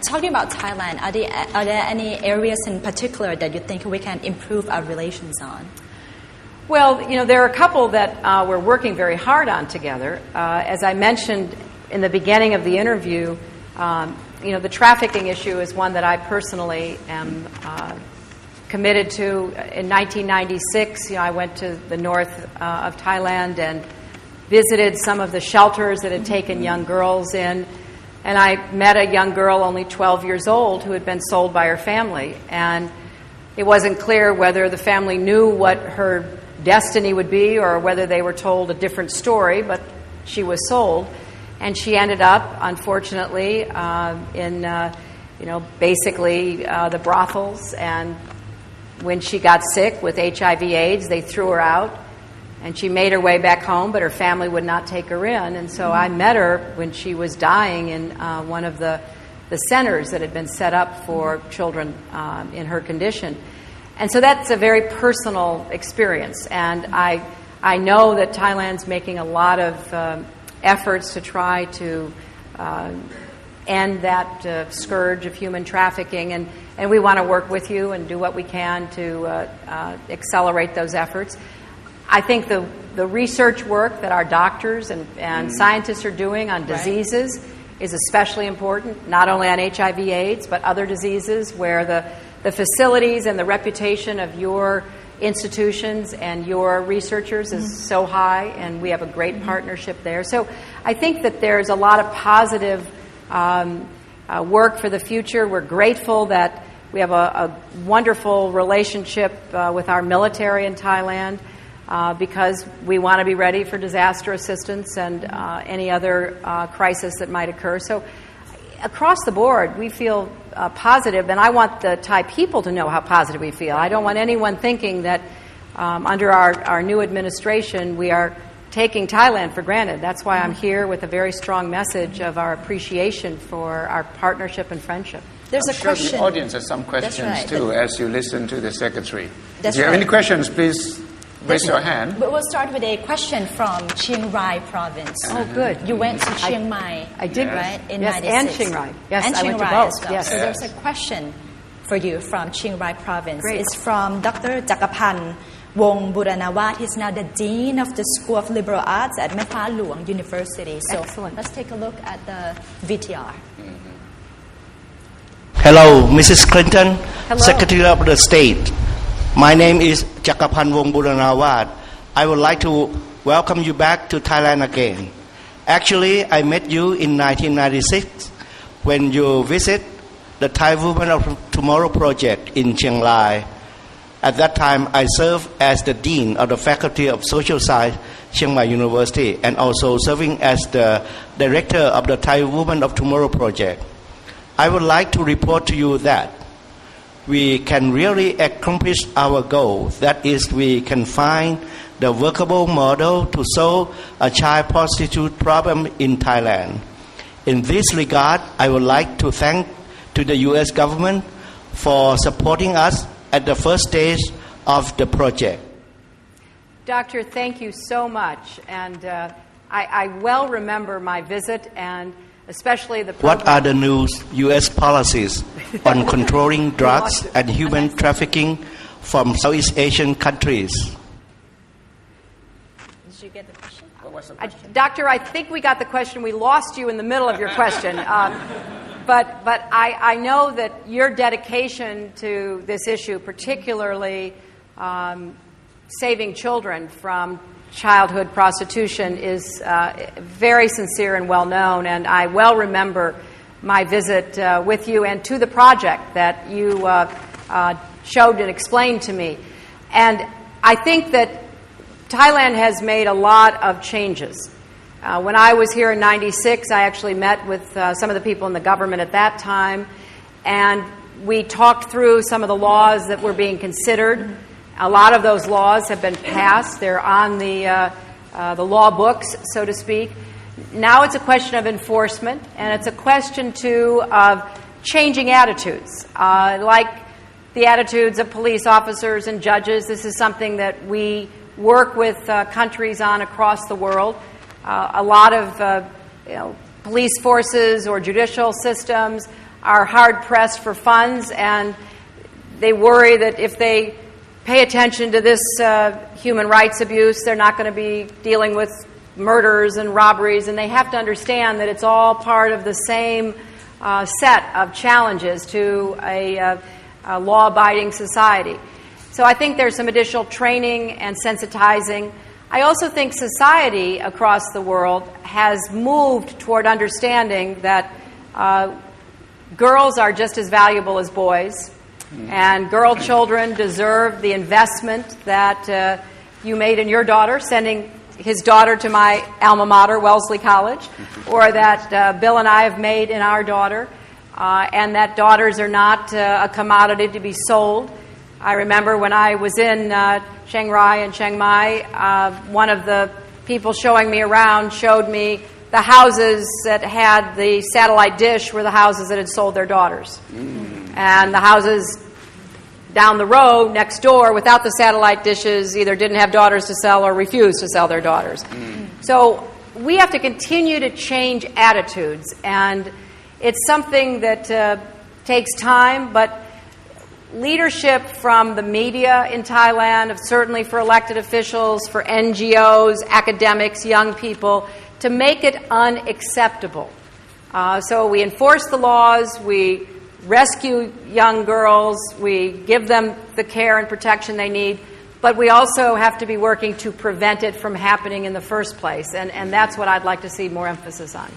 Talking about Thailand, are there any areas in particular that you think we can improve our relations on? Well, there are a couple that we're working very hard on together. As I mentioned in the beginning of the interview, the trafficking issue is one that I personally am committed to. In 1996, I went to the north of Thailand and visited some of the shelters that had taken young girls in. And I met a young girl, only 12 years old, who had been sold by her family. And it wasn't clear whether the family knew what her destiny would be or whether they were told a different story, but she was sold. And she ended up, unfortunately, in basically the brothels. And when she got sick with HIV/AIDS, they threw her out. And she made her way back home, but her family would not take her in. And so I met her when she was dying in one of the centers that had been set up for children in her condition. And so that's a very personal experience. And I know that Thailand's making a lot of efforts to try to end that scourge of human trafficking. And we want to work with you and do what we can to accelerate those efforts. I think the research work that our doctors and scientists are doing on diseases is especially important, not only on HIV/AIDS, but other diseases where the facilities and the reputation of your institutions and your researchers is so high, and we have a great partnership there. So I think that there's a lot of positive work for the future. We're grateful that we have a wonderful relationship with our military in Thailand. Because we want to be ready for disaster assistance and any other crisis that might occur. So across the board, we feel positive, and I want the Thai people to know how positive we feel. I don't want anyone thinking that under our new administration we are taking Thailand for granted. That's why I'm here with a very strong message of our appreciation for our partnership and friendship. There's a question. The audience has some questions too, as you listen to the Secretary. If you have any questions, please raise your hand. But we'll start with a question from Chiang Rai province. Oh, good. You went to Chiang Mai. I did. Right? In yes, 96. and Chiang Rai. Yes, and I Chiang went to Rai both. as well. Yes. So there's a question for you from Chiang Rai province. Great. It's from Dr. Jakapan Wong Buranawat. He's now the Dean of the School of Liberal Arts at Mae Fah Luang University. So excellent. Let's take a look at the VTR. Hello, Mrs. Clinton, Hello. Secretary of the State. My name is Jakapan Wong Buranawat. I would like to welcome you back to Thailand again. Actually, I met you in 1996 when you visit the Thai Women of Tomorrow project in Chiang Rai. At that time, I served as the Dean of the Faculty of Social Science, Chiang Mai University, and also serving as the Director of the Thai Women of Tomorrow project. I would like to report to you that we can really accomplish our goal. That is, we can find the workable model to solve a child prostitute problem in Thailand. In this regard, I would like to thank to the U.S. government for supporting us at the first stage of the project. Doctor, thank you so much. And I well remember my visit, and especially the program. What are the new U.S. policies on controlling drugs and human trafficking from Southeast Asian countries? Did you get the question? What was the question? Doctor, I think we got the question. We lost you in the middle of your question. But I know that your dedication to this issue, particularly saving children from childhood prostitution, is very sincere and well known, and I well remember my visit with you and to the project that you showed and explained to me. And I think that Thailand has made a lot of changes. When I was here in 96, I actually met with some of the people in the government at that time, and we talked through some of the laws that were being considered. A lot of those laws have been passed. They're on the law books, so to speak. Now it's a question of enforcement, and it's a question, too, of changing attitudes, like the attitudes of police officers and judges. This is something that we work with countries on across the world. A lot of police forces or judicial systems are hard-pressed for funds, and they worry that if they pay attention to this human rights abuse, they're not going to be dealing with murders and robberies, and they have to understand that it's all part of the same set of challenges to a law-abiding society. So I think there's some additional training and sensitizing. I also think society across the world has moved toward understanding that girls are just as valuable as boys, and girl children deserve the investment that you made in your daughter, sending his daughter to my alma mater, Wellesley College, or that Bill and I have made in our daughter, and that daughters are not a commodity to be sold. I remember when I was in Chiang Rai and Chiang Mai, one of the people showing me around showed me the houses that had the satellite dish were the houses that had sold their daughters. And the houses down the road, next door, without the satellite dishes, either didn't have daughters to sell or refused to sell their daughters. So we have to continue to change attitudes, and it's something that takes time, but leadership from the media in Thailand, certainly for elected officials, for NGOs, academics, young people, to make it unacceptable. So we enforce the laws, we rescue young girls, we give them the care and protection they need, but we also have to be working to prevent it from happening in the first place, and that's what I'd like to see more emphasis on.